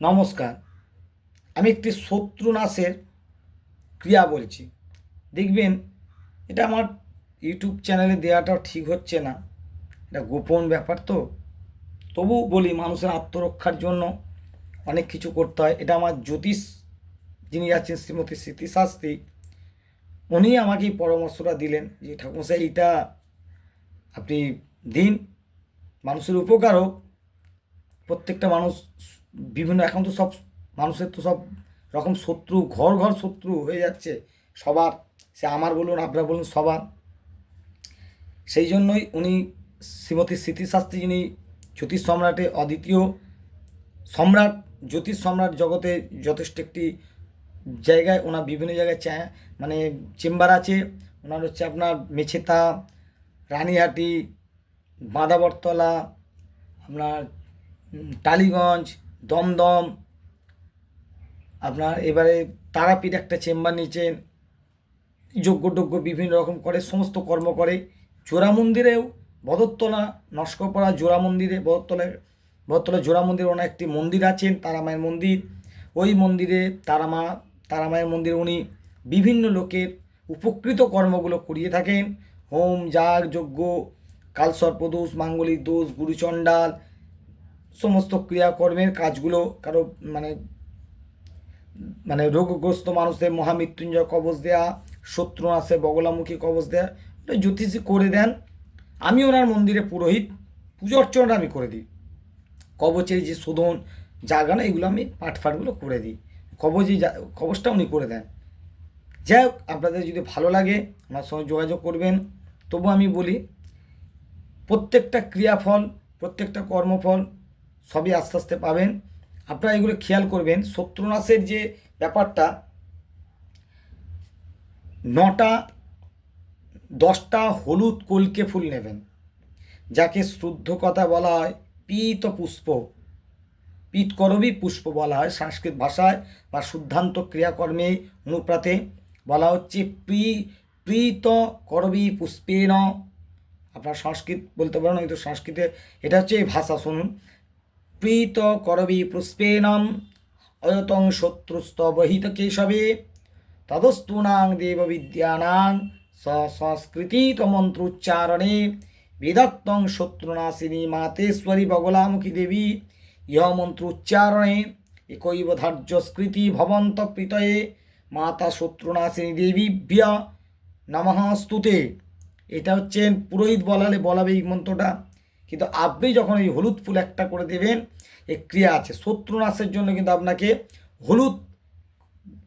নমস্কার। আমি একটি শত্রুনাশের ক্রিয়া বলছি। দেখবেন এটা আমার ইউটিউব চ্যানেলে দেওয়াটাও ঠিক হচ্ছে না, এটা গোপন ব্যাপার তো। তবু বলি, মানুষের আত্মরক্ষার জন্য অনেক কিছু করতে হয়। এটা আমার জ্যোতিষ যিনি আছেন শ্রীমতী স্মৃতিশাস্ত্রী, উনি আমাকে এই পরামর্শটা দিলেন যে ঠাকুরমশাই এইটা আপনি দিন, মানুষের উপকার হোক। প্রত্যেকটা মানুষ বিভিন্ন, এখন তো সব মানুষের তো সব রকম শত্রু, ঘর ঘর শত্রু হয়ে যাচ্ছে সবার, সে আমার বলুন আপনার বলুন সবার। সেই জন্যই উনি শ্রীমতী স্মৃতিশাস্ত্রী, যিনি জ্যোতিষ সম্রাটে অদ্বিতীয় সম্রাট, জ্যোতিষ সম্রাট জগতে যথেষ্ট একটি জায়গায়, ওনার বিভিন্ন জায়গায় মানে চেম্বার আছে। ওনার হচ্ছে আপনার মেছেতা, রানীহাটি, বাঁধাবরতলা, আপনার টালিগঞ্জ, দমদম, আপনার এবারে তারাপীঠ একটা চেম্বার নিয়েছেন। যজ্ঞ বিভিন্ন রকম করে, সমস্ত কর্ম করে। জোড়া মন্দিরেও, বদরতলা নস্করপাড়া জোড়া মন্দিরে, বদরতলা জোড়া মন্দিরে ওনার একটি মন্দির আছেন, তারামায়ের মন্দির। ওই মন্দিরে তারামায়ের মন্দিরে উনি বিভিন্ন লোকের উপকৃত কর্মগুলো করিয়ে থাকেন। হোম, যাগ, যজ্ঞ, কালসর্পদোষ, মাঙ্গলিক দোষ, গুরুচণ্ডাল, সমস্ত ক্রিয়াকর্মের কাজগুলো কারো মানে মানে রোগগ্রস্ত মানুষদের মহামৃত্যুঞ্জয় কবচ দেয়া, শত্রুনাশে বগলামুখী কবচ দেয়া, এটা জ্যোতিষী করে দেন। আমি ওনার মন্দিরে পুরোহিত, পুজো অর্চনাটা আমি করে দিই। কবচের যে শোধন, জাগানো, এগুলো আমি পাঠফাটগুলো করে দিই। কবচটা উনি করে দেন। যাই হোক, আপনাদের যদি ভালো লাগে আমার সঙ্গে যোগাযোগ করবেন। তবু আমি বলি, প্রত্যেকটা ক্রিয়াফল, প্রত্যেকটা কর্মফল সবই আস্তে আস্তে পাবেন। আপনারা এগুলো খেয়াল করবেন। শত্রুনাশের যে ব্যাপারটা, 9টা 10টা হলুদ কলকে ফুল নেবেন, যাকে শুদ্ধ কথা বলা হয় পীত পুষ্প, পীতকরবী পুষ্প বলা হয় সংস্কৃত ভাষায়, বা শুদ্ধান্ত ক্রিয়াকর্মে অনুপ্রাতে বলা হচ্ছে প্রীত করবী পুষ্পেন। আপনার সংস্কৃত বলতে পারেন, হয়তো সংস্কৃতে এটা হচ্ছে এই ভাষা, শুনুন। প্রীত করবী পুষ্পেনম অয়তং শত্রুস্তবহিত কেশবে তদস্তূনাং দেববিদ্যানাং সংস্কৃতিত মন্ত্রোচ্চারণে বেদত্তং শত্রুনাশিনী মাতেশ্বরী বগলামুখী দেবী ইহ মন্ত্রোচ্চারণে একৈব ধার্য স্মৃতি ভবন্ত প্রীতয়ে মাতা শত্রুনাশিনী দেবীভ্য নমঃ স্তুতে। এটা হচ্ছে পুরোহিত বলাবে এই মন্ত্রটা। কিন্তু আপনি যখন এই হলুদ ফুল একটা করে দেবেন, এই ক্রিয়া আছে শত্রুনাশের জন্য। কিন্তু আপনাকে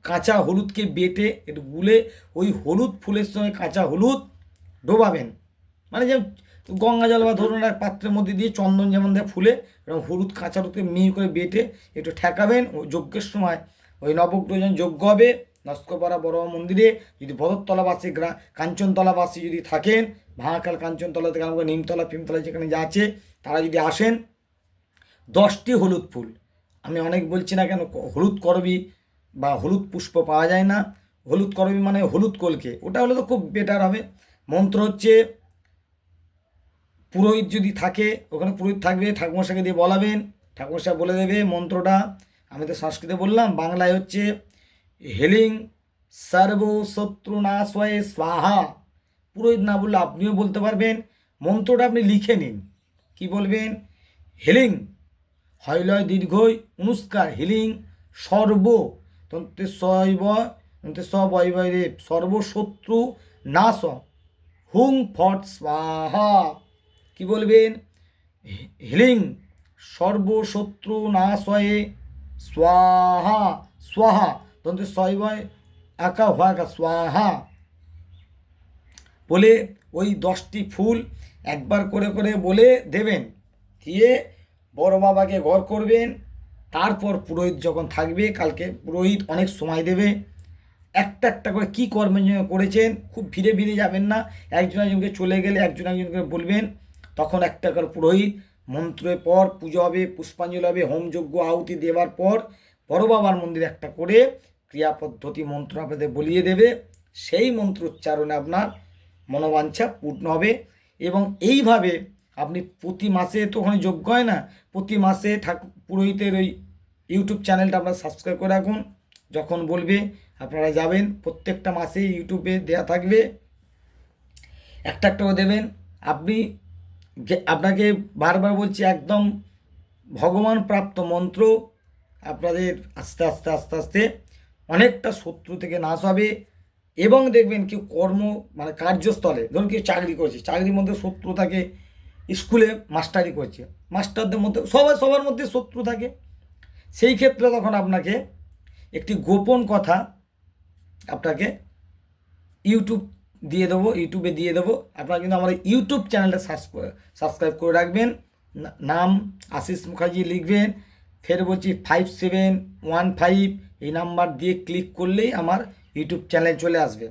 কাঁচা হলুদকে বেটে একটু গুলে ওই হলুদ ফুলের সঙ্গে কাঁচা হলুদ ডোবাবেন। মানে যে গঙ্গা জল বা ধরুন এক পাত্রের মধ্যে দিয়ে চন্দন যেমন দেয় ফুলে, এরকম হলুদ কাঁচা হলুদকে মিহি করে বেটে একটু ঠেকাবেন। ও যজ্ঞের সময় ওই নবগ্রহ যজ্ঞ হবে নস্করপাড়া বড় মন্দিরে। যদি বদরতলাবাসী, কাঞ্চনতলাবাসী যদি থাকেন, ভাঙাকাল কাঞ্চনতলা থেকে আমাকে নিমতলা ফিমতলা যেখানে যা আছে, তারা যদি আসেন, 10টি হলুদ ফুল, আমি অনেক বলছি না কেন, হলুদ করবি বা হলুদ পুষ্প পাওয়া যায় না, হলুদ করবি মানে হলুদ কলকে, ওটা হলে তো খুব বেটার হবে। মন্ত্র হচ্ছে, পুরোহিত যদি থাকে, ওখানে পুরোহিত থাকবে, ঠাকুরমশাইকে দিয়ে বলাবেন, ঠাকুরমশাই বলে দেবে মন্ত্রটা। আমি তো সংস্কৃতে বললাম, বাংলায় হচ্ছে হেলিং সর্ব শত্রু নাশয়ে স্বাহা। পুরোহিত না বললে আপনিও বলতে পারবেন। মন্ত্রটা আপনি লিখে নিন। কি বলবেন? হেলিং, হইলয় দীর্ঘই অনুষ্কার, হিলিং সর্ব তন্ত্রে শৈব তন্ত্রে সবৈবরে সর্বশত্রু নাশ হুং ফট স্বাহা। কি বলবেন? হিলিং সর্বশত্রু নাশয়ে স্বাহা, স্বাহা তন্ত্রে শৈব একা হওয়া স্বাহা বলে ওই 10টি ফুল একবার করে করে বলে দেবেন। দিয়ে বড় বাবাকে ঘর করবেন। তারপর পুরোহিত যখন থাকবে, কালকে পুরোহিত অনেক সময় দেবে, একটা একটা করে কী কর্মের জন্য করেছেন, খুব ভিড়ে ভিড়ে যাবেন না। একজন একজনকে চলে গেলে একজন একজনকে বলবেন। তখন একটা করে পুরোহিত মন্ত্রের পর পুজো হবে, পুষ্পাঞ্জলি হবে, হোমযজ্ঞ আহুতি দেওয়ার পর বড় বাবার মন্দিরে একটা করে ক্রিয়া পদ্ধতি মন্ত্র আপনাদের বলিয়ে দেবে। সেই মন্ত্র উচ্চারণে আপনার মনোবাঞ্ছা পূর্ণ হবে। এবং এইভাবে আপনি প্রতি মাসে, তো ওখানে যজ্ঞ হয় না, প্রতি মাসে পুরোহিতের ওই ইউটিউব চ্যানেলটা আপনারা সাবস্ক্রাইব করে রাখুন, যখন বলবে আপনারা যাবেন। প্রত্যেকটা মাসে ইউটিউবে দেয়া থাকবে, একটা একটা করে দেবেন। আপনি আপনাকে বারবার বলছি, একদম ভগবান প্রাপ্ত মন্ত্র। আপনাদের আস্তে আস্তে আস্তে আস্তে অনেকটা শত্রু থেকে নাশ হবে। এবং দেখবেন কেউ মানে কার্যস্থলে, ধরুন কেউ চাকরি করছে, চাকরির মধ্যে শত্রু থাকে, স্কুলে মাস্টারি করছে, মাস্টারদের মধ্যে সবার মধ্যে শত্রু থাকে। সেই ক্ষেত্রে তখন আপনাকে একটি গোপন কথা আপনাকে ইউটিউবে দিয়ে দেবো। আপনারা কিন্তু আমার ইউটিউব চ্যানেলটা সাবস্ক্রাইব করে রাখবেন। নাম আশিস মুখার্জি লিখবেন, ফের বলছি 5715 এই নাম্বার দিয়ে ক্লিক করলেই আমার ইউটিউব চ্যানেল চলে আসবে।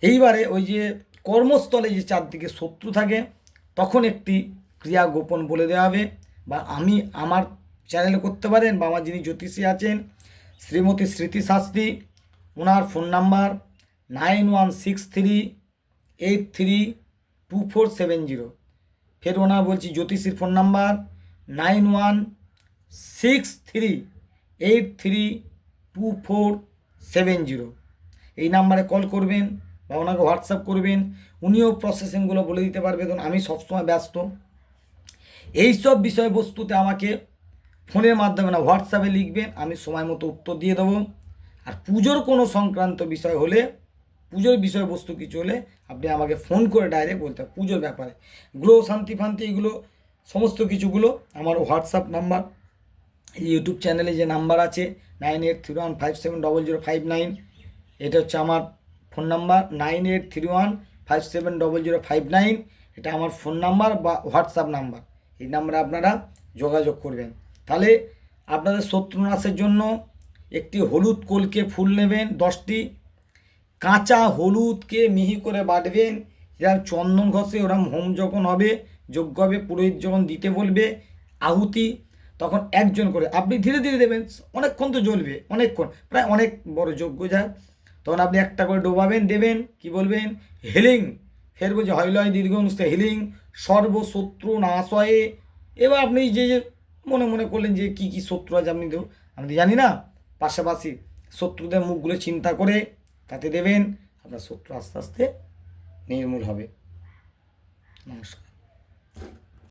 এইবারে ওই যে কর্মস্থলে যে চারদিকে শত্রু থাকে, তখন একটি ক্রিয়া গোপন বলে দেওয়া হবে, বা আমি আমার চ্যানেলে করতে পারেন, বা আমার যিনি জ্যোতিষী আছেন শ্রীমতী স্মৃতি শাস্ত্রী, ওনার ফোন নাম্বার 9163832470। ফের ওনার বলছি জ্যোতিষীর ফোন নাম্বার 9163832470। এই নাম্বারে কল করবেন বা ওনাকে হোয়াটসঅ্যাপ করবেন, উনিও প্রসেসিংগুলো বলে দিতে পারবে। কারণ আমি সবসময় ব্যস্ত। এইসব বিষয়বস্তুতে আমাকে ফোনের মাধ্যমে না, হোয়াটসঅ্যাপে লিখবেন, আমি সময় মতো উত্তর দিয়ে দেবো। আর পুজোর কোনো সংক্রান্ত বিষয় হলে, পুজোর বিষয়বস্তু কিছু হলে আপনি আমাকে ফোন করে ডাইরেক্ট বলতে হবে। পুজোর ব্যাপারে গ্রহ শান্তি ফান্তি এগুলো সমস্ত কিছুগুলো আমার হোয়াটসঅ্যাপ নাম্বার, ইউটিউব চ্যানেলে যে নাম্বার আছে 9831570059, এটা হচ্ছে আমার ফোন নাম্বার। 9831570059 এটা আমার ফোন নাম্বার বা হোয়াটসঅ্যাপ নাম্বার। এই নাম্বারে আপনারা যোগাযোগ করবেন। তাহলে আপনাদের শত্রুনাশের জন্য একটি হলুদ কলকে ফুল নেবেন 10টি, কাঁচা হলুদকে মিহি করে বাটবেন, যেরকম চন্দন ঘষে ওরকম হোম যখন হবে, যজ্ঞ হবে, পুরোহিত যখন দিতে বলবে আহুতি, তখন একজন করে আপনি ধীরে ধীরে দেবেন। অনেকক্ষণ তো জ্বলবে, অনেকক্ষণ, প্রায় অনেক বড় যজ্ঞ যায়, তখন আপনি একটা করে ডোবাবেন, দেবেন, কি বলবেন, হিলিং। ফের বলছে হৈলয় দীর্ঘ হিলিং সর্বশত্রু নাশয়ে। এবার আপনি যে যে মনে মনে করলেন যে কী কী শত্রু আছে আপনি দেব, আমি তো জানি না, পাশাপাশি শত্রুদের মুখগুলো চিন্তা করে তাতে দেবেন, আপনার শত্রু আস্তে আস্তে নির্মূল হবে। নমস্কার।